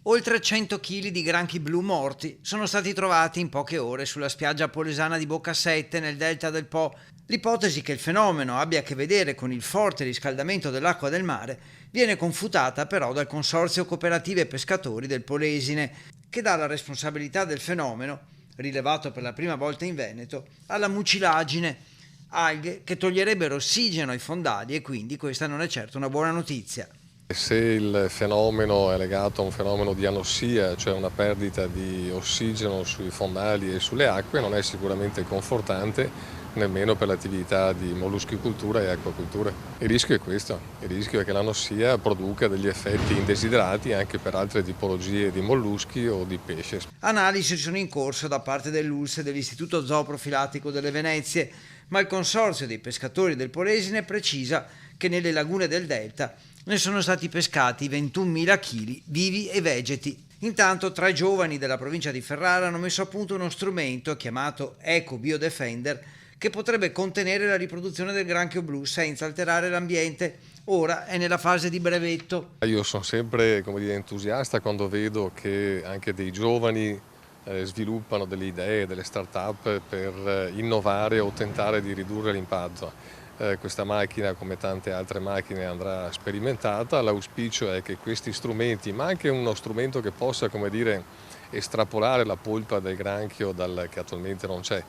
Oltre 100 kg di granchi blu morti sono stati trovati in poche ore sulla spiaggia polesana di Boccasette nel delta del Po. L'ipotesi che il fenomeno abbia a che vedere con il forte riscaldamento dell'acqua del mare viene confutata però dal Consorzio Cooperative Pescatori del Polesine, che dà la responsabilità del fenomeno, rilevato per la prima volta in Veneto, alla mucilagine, alghe che toglierebbero ossigeno ai fondali e quindi questa non è certo una buona notizia. Se il fenomeno è legato a un fenomeno di anossia, cioè una perdita di ossigeno sui fondali e sulle acque, non è sicuramente confortante nemmeno per l'attività di molluschicoltura e acquacoltura. Il rischio è questo, il rischio è che l'anossia produca degli effetti indesiderati anche per altre tipologie di molluschi o di pesce. Analisi sono in corso da parte dell'ULSS e dell'Istituto Zooprofilattico delle Venezie, ma il Consorzio dei Pescatori del Polesine precisa che nelle lagune del Delta ne sono stati pescati 21.000 kg vivi e vegeti. Intanto 3 giovani della provincia di Ferrara hanno messo a punto uno strumento chiamato Eco Biodefender che potrebbe contenere la riproduzione del granchio blu senza alterare l'ambiente. Ora è nella fase di brevetto. Io sono sempre, entusiasta quando vedo che anche dei giovani sviluppano delle idee, delle start-up per innovare o tentare di ridurre l'impatto. Questa macchina, come tante altre macchine, andrà sperimentata. L'auspicio è che questi strumenti, ma anche uno strumento che possa, estrapolare la polpa del granchio che attualmente non c'è,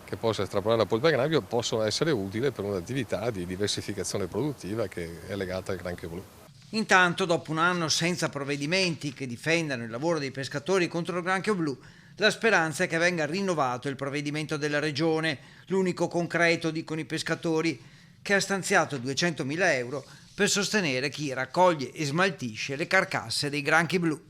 che possa estrapolare la polpa del granchio, possono essere utili per un'attività di diversificazione produttiva che è legata al granchio blu. Intanto, dopo un anno senza provvedimenti che difendano il lavoro dei pescatori contro il granchio blu, la speranza è che venga rinnovato il provvedimento della regione, l'unico concreto, dicono i pescatori, che ha stanziato 200.000 euro per sostenere chi raccoglie e smaltisce le carcasse dei granchi blu.